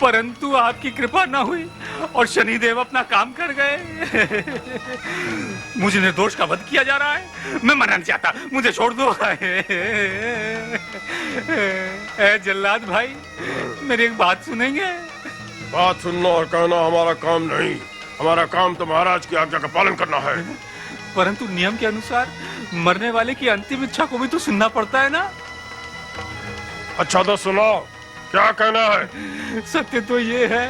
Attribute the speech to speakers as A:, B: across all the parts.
A: परंतु आपकी कृपा न हुई और शनिदेव अपना काम कर गए। मुझे निर्दोष का वध किया जा रहा है। मैं मरना नहीं चाहता, मुझे छोड़ दो। ए जल्लाद भाई, मेरी एक बात सुनेंगे?
B: बात सुनना और कहना हमारा काम नहीं। हमारा काम तो महाराज की आज्ञा का पालन करना है।
A: परंतु नियम के अनुसार मरने वाले की अंतिम इच्छा को भी तो सुनना पड़ता है ना।
B: अच्छा तो सुनो, क्या कहना है?
A: सत्य तो ये है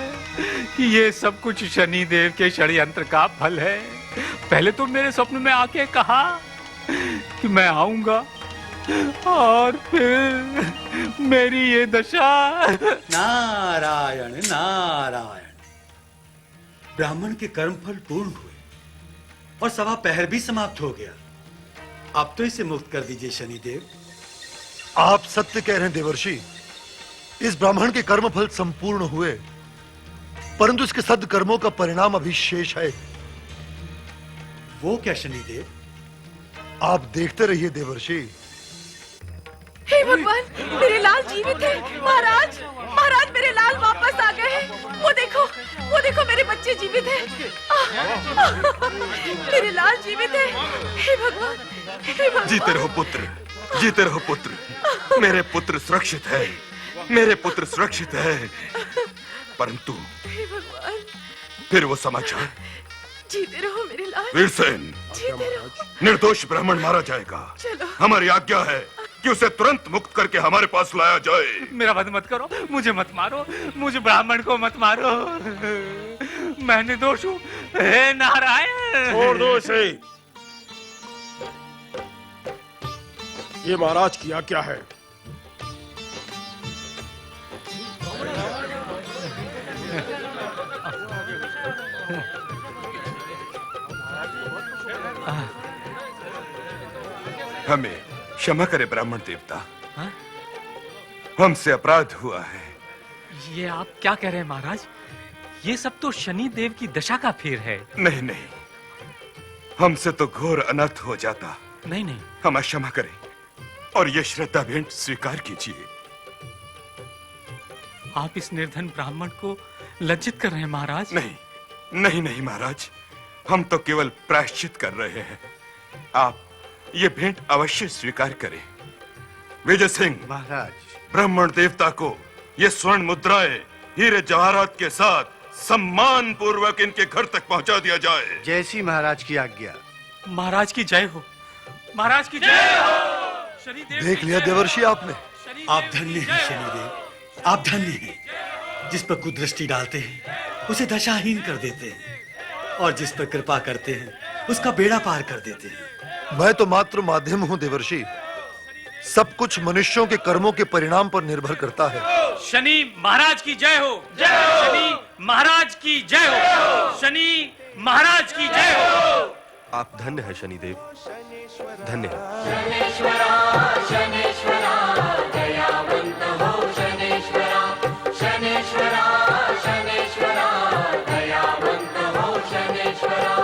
A: कि ये सब कुछ शनि देव के षड्यंत्र का फल है। पहले तो मेरे स्वप्न में आके कहा कि मैं आऊंगा और फिर मेरी ये दशा।
C: नारायण नारायण, ब्राह्मण के कर्मफल पूर्ण हुए और सवा पहर भी समाप्त हो गया। अब तो इसे मुक्त कर दीजिए शनिदेव।
D: आप सत्य कह रहे हैं देवर्षि। इस ब्राह्मण के कर्मफल संपूर्ण हुए, परंतु इसके सद्कर्मों का परिणाम अभी शेष है।
C: वो क्या शनिदेव?
D: आप देखते रहिए देवर्षि।
E: हे भगवान, मेरे लाल जीवित है। महाराज, महाराज, मेरे लाल वापस आ गए हैं। वो देखो मेरे बच्चे जीवित हैं। मेरे लाल जीवित है। हे भगवान, हे भगवान।
B: जीते रहो पुत्र, जीते रहो पुत्र। मेरे पुत्र सुरक्षित है, मेरे पुत्र सुरक्षित है। परंतु
E: हे भगवान,
B: फिर वो समाचार।
E: जीते रहो मेरे लाल।
B: वीरसेन,
E: जीते रहो।
B: निर्दोष ब्राह्मण मारा जाएगा।
E: चलो।
B: हमारी आज्ञा है कि उसे तुरंत मुक्त करके हमारे पास लाया जाए।
A: मेरा वध मत करो, मुझे मत मारो, मुझे ब्राह्मण को मत मारो। मैं निर्दोष हूँ। हे नारायण,
B: छोड़ दो इसे। ये महाराज की आज्ञा है। हमें क्षमा करे ब्राह्मण देवता।
A: हाँ?
B: हमसे अपराध हुआ है।
A: ये आप क्या कह रहे हैं महाराज? ये सब तो शनि देव की दशा का फेर है।
B: नहीं नहीं, हमसे तो घोर अनर्थ हो जाता।
A: नहीं नहीं,
B: हमें क्षमा करें और ये श्रद्धा भेंट स्वीकार कीजिए।
A: आप इस निर्धन ब्राह्मण को लज्जित कर रहे हैं महाराज।
B: नहीं नहीं नहीं महाराज, हम तो केवल प्रायश्चित कर रहे हैं। आप ये भेंट अवश्य स्वीकार करें। विजय सिंह
D: महाराज,
B: ब्राह्मण देवता को ये स्वर्ण मुद्राएं हीरे जवाहरात के साथ सम्मान पूर्वक इनके घर तक पहुंचा दिया जाए।
D: जैसी महाराज की आज्ञा।
A: महाराज की जय हो, महाराज की जय हो। शनिदेव
D: देख लिया देवर्षि आपने।
C: आप धन्य हैं शनिदेव, आप धन्य हैं। जिस पर कुदृष्टि डालते हैं उसे दशाहीन कर देते हैं, और जिस पर कृपा करते हैं उसका बेड़ा पार कर देते हैं।
D: मैं तो मात्र माध्यम हूँ देवर्षि। सब कुछ मनुष्यों के कर्मों के परिणाम पर निर्भर करता है।
A: शनि महाराज की जय हो, जय हो। शनि महाराज की जय हो, शनि महाराज की जय हो।
F: आप धन्य है शनिदेव, धन्य है।
G: शनेश्वरा शनेश्वरा दयावंत हो शनेश्वरा, शनेश्वरा शनेश्वरा दयावंत हो शनेश्वरा।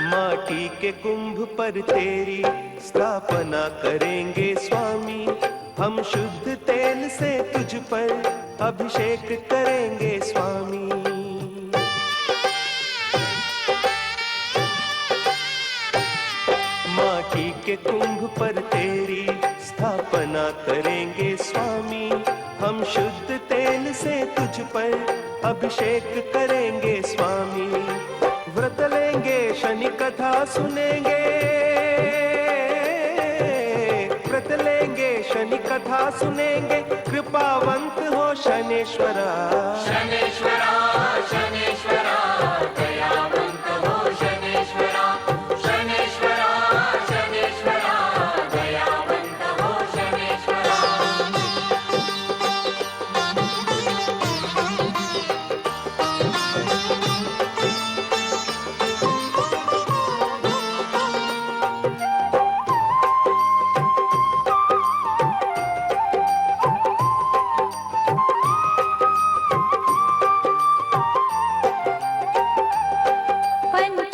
H: माटी के कुंभ पर तेरी स्थापना करेंगे स्वामी। हम शुद्ध तेल से तुझ पर अभिषेक करेंगे स्वामी। माटी के कुंभ पर तेरी स्थापना करेंगे स्वामी। हम शुद्ध तेल से तुझ पर अभिषेक करेंगे स्वामी। व्रत लेंगे शनि कथा सुनेंगे, व्रत लेंगे शनि कथा सुनेंगे। कृपावंत हो शनेश्वरा,
G: शनेश्वरा शनेश्वरा दयावंत हो शनेश्वरा, शनेश्वरा शनेश्वरा दयावंत हो शनेश्वरा।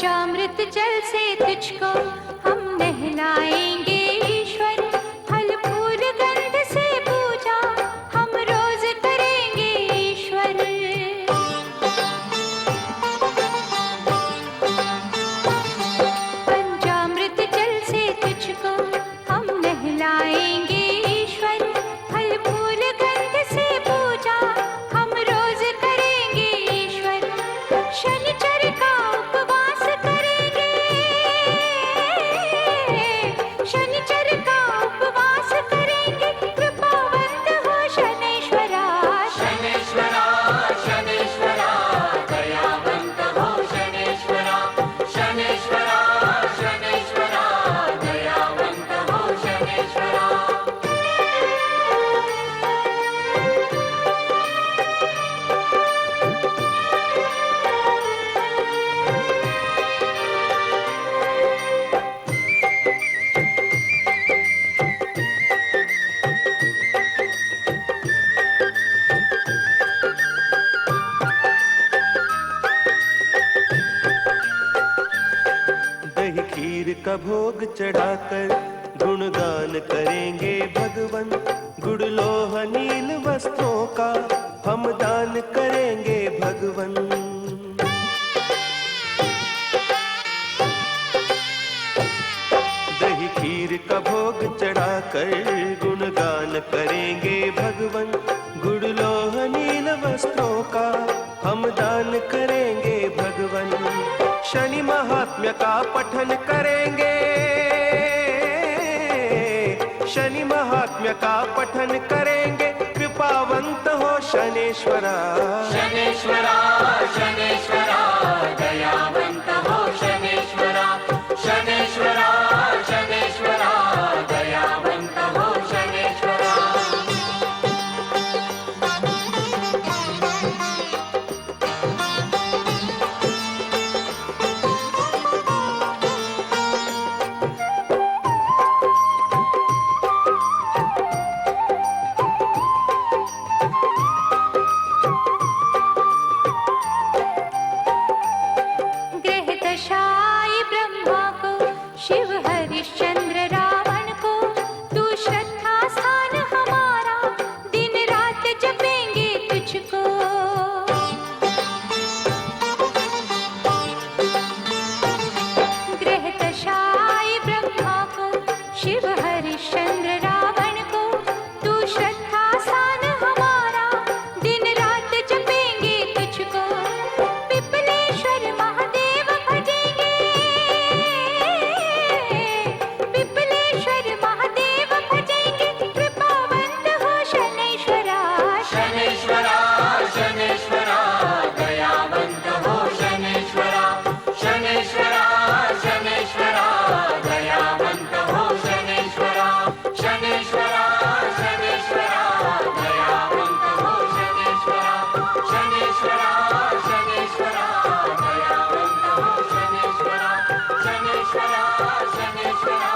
I: पंचामृत जल से तुझको हम नहलाएंगे ईश्वर, फल फूल गंध से पूजा हम रोज करेंगे ईश्वर। पंचामृत जल से तुझको हम नहलाएंगे ईश्वर, फल फूल गंध से पूजा हम रोज करेंगे ईश्वर। शनिचर का उपवास करेंगे, शनिचर का उपवास करेंगे, कृपावंत हो शनैश्वरा।
G: शनैश्वरा शनैश्वरा दयावंत हो शनैश्वरा, शनैश्वरा शनैश्वरा दयावंत हो शनैश्वरा।
H: दही खीर का भोग चढ़ाकर गुणगान करेंगे भगवन, गुड़ लोह नील वस्त्रों का हम दान करेंगे भगवन। दही खीर का भोग चढ़ाकर गुणगान करेंगे भगवन, गुड़ लोह नील वस्त्रों का हम दान करेंगे भगवन। शनि महात्म्य का पठन करेंगे, शनि महात्म्य का पठन करेंगे, कृपावंत हो शनैश्वरा।
G: शनैश्वरा शनैश्वरा दयावंत हो शनैश्वरा, शनैश्वरा शनैश्वरा दयावंत हो शनैश्वरा।
I: ग्रह दशाई ब्रह्मा को, शिव हरिश्चंद्र रावण को, तू श्रद्धा स्थान हमारा, दिन रात जपेंगे तुझको। ग्रह दशाई ब्रह्मा को, शिव हरिश्चंद्र रावण को, तू श्रद्धा स्थान हमारा, दिन रात जपेंगे तुझको। पिपलेश्वर महादेव भजेंगे, पिपलेश्वर महादेव भजेंगे, कृपावंत हो शनैश्वरा।
G: शनैश्वरा शनैश्वरा दयावंत हो शनैश्वरा, शनैश्वरा शनैश्वरा दयावंत हो शनैश्वरा, शनैश्वरा शनैश्वरा दयावंत हो शनैश्वरा, शनैश्वरा शनैश्वरा दयावंत हो शनैश्वरा, शनैश्वरा शनैश्वरा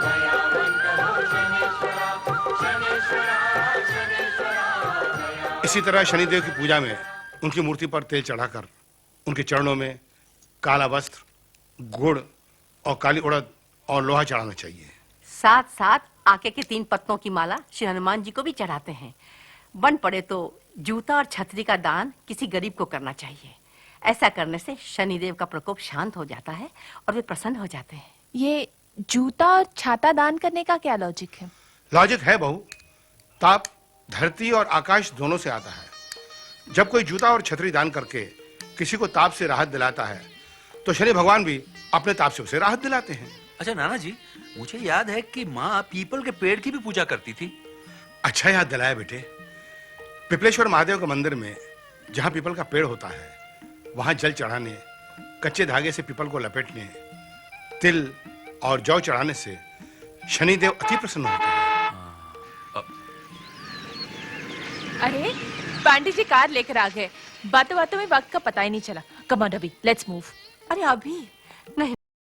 G: दयावंत हो शनैश्वरा, शनैश्वरा शनैश्वरा दयावंत।
J: इसी तरह शनिदेव की पूजा में उनकी मूर्ति पर तेल चढ़ाकर उनके चरणों में काला वस्त्र, गुड़ और काली उड़द और लोहा चढ़ाना चाहिए।
K: साथ साथ आके के 3 पत्तों की माला श्री हनुमान जी को भी चढ़ाते हैं। बन पड़े तो जूता और छतरी का दान किसी गरीब को करना चाहिए। ऐसा करने से शनिदेव का प्रकोप शांत हो जाता है और वे प्रसन्न हो जाते हैं।
E: ये जूता और छाता दान करने का क्या लॉजिक है?
J: लॉजिक है बहू, ताप धरती और आकाश दोनों से आता है। जब कोई जूता और छतरी दान करके किसी को ताप से राहत दिलाता है तो शनि भगवान भी अपने ताप से उसे राहत दिलाते हैं।
L: अच्छा नाना जी, मुझे याद है कि माँ पीपल के पेड़ की भी पूजा करती थी।
J: अच्छा याद दिलाया बेटे। पिपलेश्वर महादेव के मंदिर में जहाँ पीपल का पेड़ होता है वहाँ जल चढ़ाने, कच्चे धागे से पीपल को लपेटने, तिल और जौ चढ़ाने से शनिदेव अति प्रसन्न होते हैं।
E: अरे पांडे जी कार लेकर आ गए। बातों बातों में वक्त का पता ही नहीं चला। कम ऑन अभी, लेट्स मूव।
K: अरे अभी